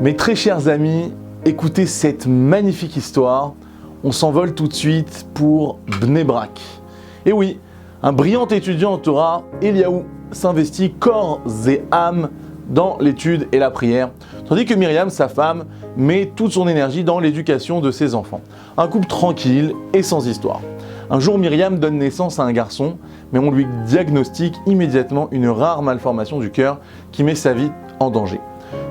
Mes très chers amis, écoutez cette magnifique histoire. On s'envole tout de suite pour Bnei Brak. Et oui, un brillant étudiant en Torah, Eliaou, s'investit corps et âme dans l'étude et la prière, tandis que Myriam, sa femme, met toute son énergie dans l'éducation de ses enfants. Un couple tranquille et sans histoire. Un jour, Myriam donne naissance à un garçon, mais on lui diagnostique immédiatement une rare malformation du cœur qui met sa vie en danger.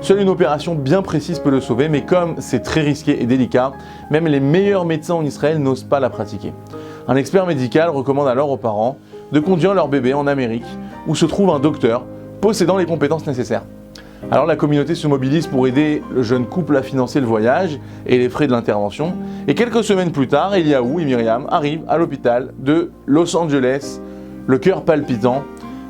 Seule une opération bien précise peut le sauver, mais comme c'est très risqué et délicat, même les meilleurs médecins en Israël n'osent pas la pratiquer. Un expert médical recommande alors aux parents de conduire leur bébé en Amérique, où se trouve un docteur possédant les compétences nécessaires. Alors la communauté se mobilise pour aider le jeune couple à financer le voyage et les frais de l'intervention. Et quelques semaines plus tard, Eliaou et Myriam arrivent à l'hôpital de Los Angeles, le cœur palpitant,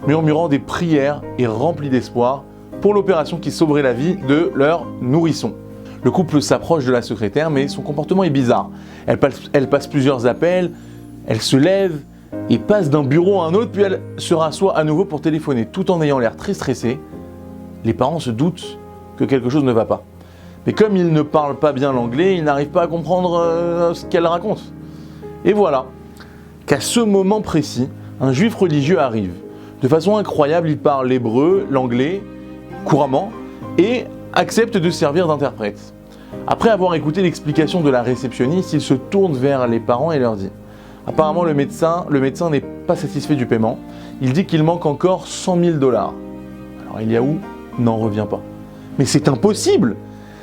murmurant des prières et remplis d'espoir pour l'opération qui sauverait la vie de leur nourrisson. Le couple s'approche de la secrétaire, mais son comportement est bizarre. Elle passe plusieurs appels, elle se lève et passe d'un bureau à un autre, puis elle se rassoit à nouveau pour téléphoner, tout en ayant l'air très stressée. Les parents se doutent que quelque chose ne va pas. Mais comme ils ne parlent pas bien l'anglais, ils n'arrivent pas à comprendre ce qu'elle raconte. Et voilà qu'à ce moment précis, un juif religieux arrive. De façon incroyable, il parle l'hébreu, l'anglais, couramment, et accepte de servir d'interprète. Après avoir écouté l'explication de la réceptionniste, il se tourne vers les parents et leur dit « Apparemment, le médecin n'est pas satisfait du paiement. Il dit qu'il manque encore $100 000. Alors Eliaou n'en revient pas. « Mais c'est impossible!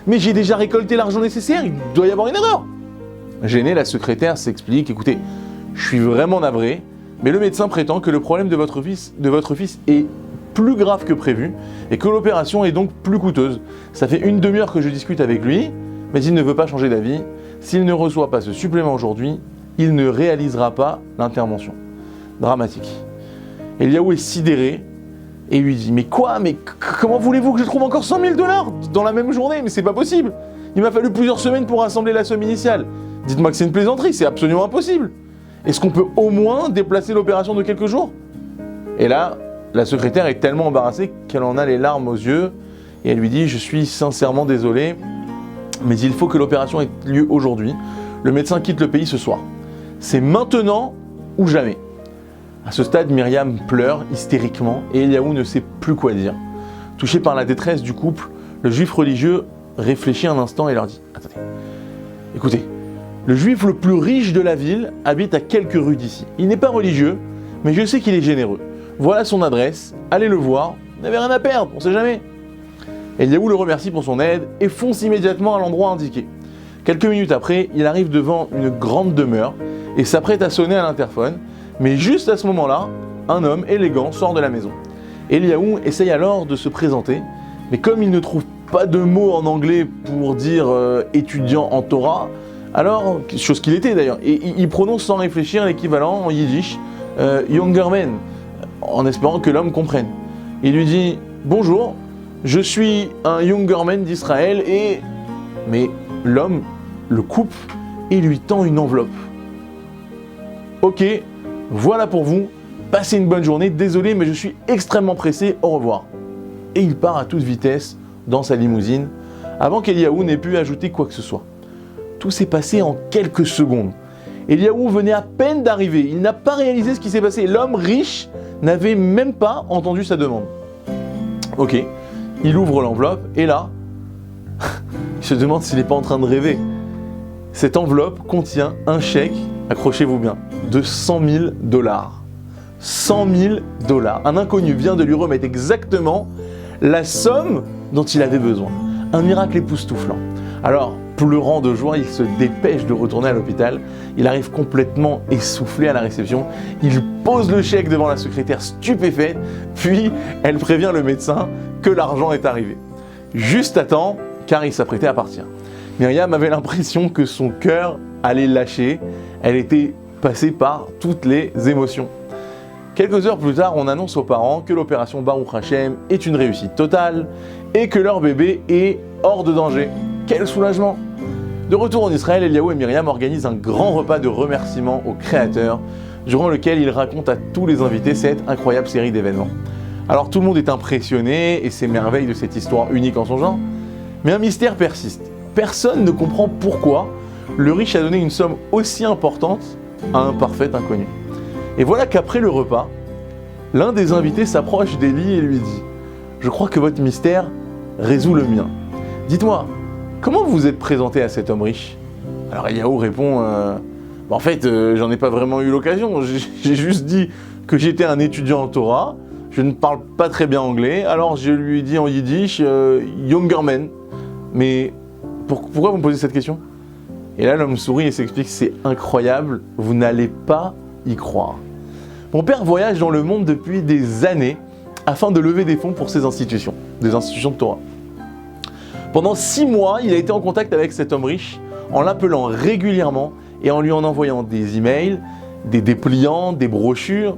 Mais j'ai déjà récolté l'argent nécessaire, il doit y avoir une erreur !» Gênée, la secrétaire s'explique « Écoutez, je suis vraiment navré, mais le médecin prétend que le problème de votre fils est plus grave que prévu et que l'opération est donc plus coûteuse. Ça fait une demi-heure que je discute avec lui, mais il ne veut pas changer d'avis. S'il ne reçoit pas ce supplément aujourd'hui, il ne réalisera pas l'intervention. » Dramatique. Eliaou est sidéré et lui dit « Mais quoi? Mais comment voulez-vous que je trouve encore $100 000 dans la même journée? Mais c'est pas possible. Il m'a fallu plusieurs semaines pour rassembler la somme initiale. Dites-moi que c'est une plaisanterie, c'est absolument impossible. Est-ce qu'on peut au moins déplacer l'opération de quelques jours ?» Et là, la secrétaire est tellement embarrassée qu'elle en a les larmes aux yeux et elle lui dit « Je suis sincèrement désolé, mais il faut que l'opération ait lieu aujourd'hui. Le médecin quitte le pays ce soir. C'est maintenant ou jamais. » À ce stade, Myriam pleure hystériquement et Eliaou ne sait plus quoi dire. Touché par la détresse du couple, le juif religieux réfléchit un instant et leur dit « Attendez, écoutez, le juif le plus riche de la ville habite à quelques rues d'ici. Il n'est pas religieux, mais je sais qu'il est généreux. Voilà son adresse, allez le voir, vous n'avez rien à perdre, on sait jamais. » Eliaou le remercie pour son aide et fonce immédiatement à l'endroit indiqué. Quelques minutes après, il arrive devant une grande demeure et s'apprête à sonner à l'interphone, mais juste à ce moment-là, un homme élégant sort de la maison. Eliaou essaye alors de se présenter, mais comme il ne trouve pas de mots en anglais pour dire étudiant en Torah, alors, chose qu'il était d'ailleurs, et il prononce sans réfléchir l'équivalent en yiddish, younger man, en espérant que l'homme comprenne. Il lui dit « Bonjour, je suis un younger man d'Israël et… » Mais l'homme le coupe et lui tend une enveloppe. « Ok, voilà pour vous, passez une bonne journée, désolé mais je suis extrêmement pressé, au revoir. » Et il part à toute vitesse dans sa limousine, avant qu'Eliaou n'ait pu ajouter quoi que ce soit. Tout s'est passé en quelques secondes. Eliaou venait à peine d'arriver, il n'a pas réalisé ce qui s'est passé. L'homme riche n'avait même pas entendu sa demande. Ok, il ouvre l'enveloppe et là, il se demande s'il n'est pas en train de rêver. Cette enveloppe contient un chèque, accrochez-vous bien, de $100 000. $100 000. Un inconnu vient de lui remettre exactement la somme dont il avait besoin. Un miracle époustouflant. Alors, pleurant de joie, il se dépêche de retourner à l'hôpital. Il arrive complètement essoufflé à la réception. Il pose le chèque devant la secrétaire stupéfaite, puis elle prévient le médecin que l'argent est arrivé. Juste à temps, car il s'apprêtait à partir. Myriam avait l'impression que son cœur allait lâcher. Elle était passée par toutes les émotions. Quelques heures plus tard, on annonce aux parents que l'opération Baruch Hashem est une réussite totale et que leur bébé est hors de danger. Quel soulagement! De retour en Israël, Eliaou et Myriam organisent un grand repas de remerciements au Créateur, durant lequel ils racontent à tous les invités cette incroyable série d'événements. Alors tout le monde est impressionné et s'émerveille de cette histoire unique en son genre, Mais un mystère persiste. Personne ne comprend pourquoi le riche a donné une somme aussi importante à un parfait inconnu. Et voilà qu'après le repas, l'un des invités s'approche d'Élie et lui dit « Je crois que votre mystère résout le mien. Dites-moi, comment vous vous êtes présenté à cet homme riche ?» Alors Eliaou répond en fait, j'en ai pas vraiment eu l'occasion. J'ai juste dit que j'étais un étudiant en Torah. Je ne parle pas très bien anglais. Alors je lui ai dit en yiddish younger man. Mais pourquoi vous me posez cette question ?» Et là, l'homme sourit et s'explique « C'est incroyable, vous n'allez pas y croire. Mon père voyage dans le monde depuis des années afin de lever des fonds pour ses institutions, des institutions de Torah. Pendant 6 mois, il a été en contact avec cet homme riche en l'appelant régulièrement et en lui en envoyant des emails, des dépliants, des brochures.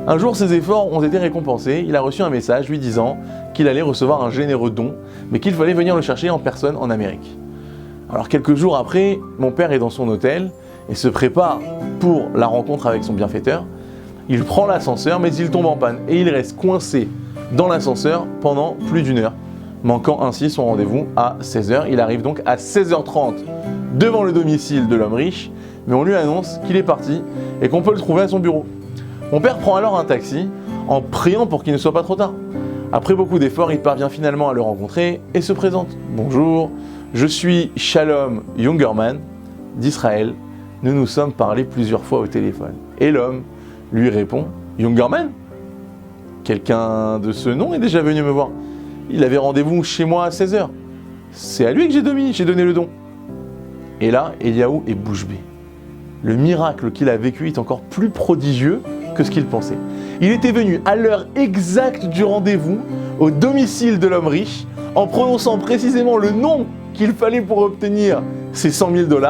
Un jour, ses efforts ont été récompensés. Il a reçu un message lui disant qu'il allait recevoir un généreux don, mais qu'il fallait venir le chercher en personne en Amérique. Alors quelques jours après, mon père est dans son hôtel et se prépare pour la rencontre avec son bienfaiteur. Il prend l'ascenseur, mais il tombe en panne et il reste coincé dans l'ascenseur pendant plus d'1 heure, manquant ainsi son rendez-vous à 16h. Il arrive donc à 16h30 devant le domicile de l'homme riche, mais on lui annonce qu'il est parti et qu'on peut le trouver à son bureau. Mon père prend alors un taxi en priant pour qu'il ne soit pas trop tard. Après beaucoup d'efforts, il parvient finalement à le rencontrer et se présente. « Bonjour, je suis Shalom Youngerman d'Israël. Nous nous sommes parlé plusieurs fois au téléphone. » Et l'homme lui répond « Youngerman ? Quelqu'un de ce nom est déjà venu me voir. Il avait rendez-vous chez moi à 16h. C'est à lui que j'ai donné le don. » Et là, Eliaou est bouche bée. Le miracle qu'il a vécu est encore plus prodigieux que ce qu'il pensait. Il était venu à l'heure exacte du rendez-vous au domicile de l'homme riche en prononçant précisément le nom qu'il fallait pour obtenir ces 100 000 $,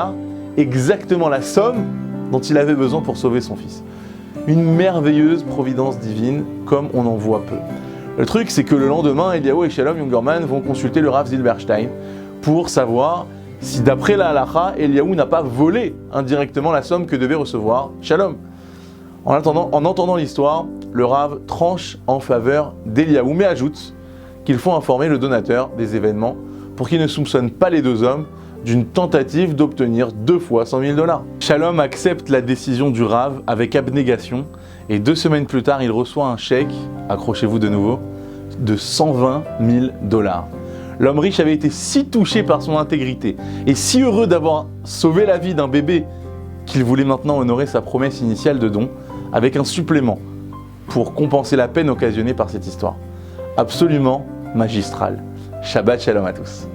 exactement la somme dont il avait besoin pour sauver son fils. Une merveilleuse providence divine comme on en voit peu. Le truc, c'est que le lendemain, Eliaou et Shalom Youngerman vont consulter le Rav Zilberstein pour savoir si d'après la halacha, Eliaou n'a pas volé indirectement la somme que devait recevoir Shalom. En entendant l'histoire, le Rav tranche en faveur d'Eliaou, mais ajoute qu'il faut informer le donateur des événements pour qu'il ne soupçonne pas les 2 hommes d'une tentative d'obtenir 2 fois 100 000 $. Shalom accepte la décision du Rav avec abnégation et 2 semaines plus tard, il reçoit un chèque, accrochez-vous de nouveau, de 120 000 $. L'homme riche avait été si touché par son intégrité et si heureux d'avoir sauvé la vie d'un bébé qu'il voulait maintenant honorer sa promesse initiale de don avec un supplément pour compenser la peine occasionnée par cette histoire. Absolument magistral. Shabbat Shalom à tous.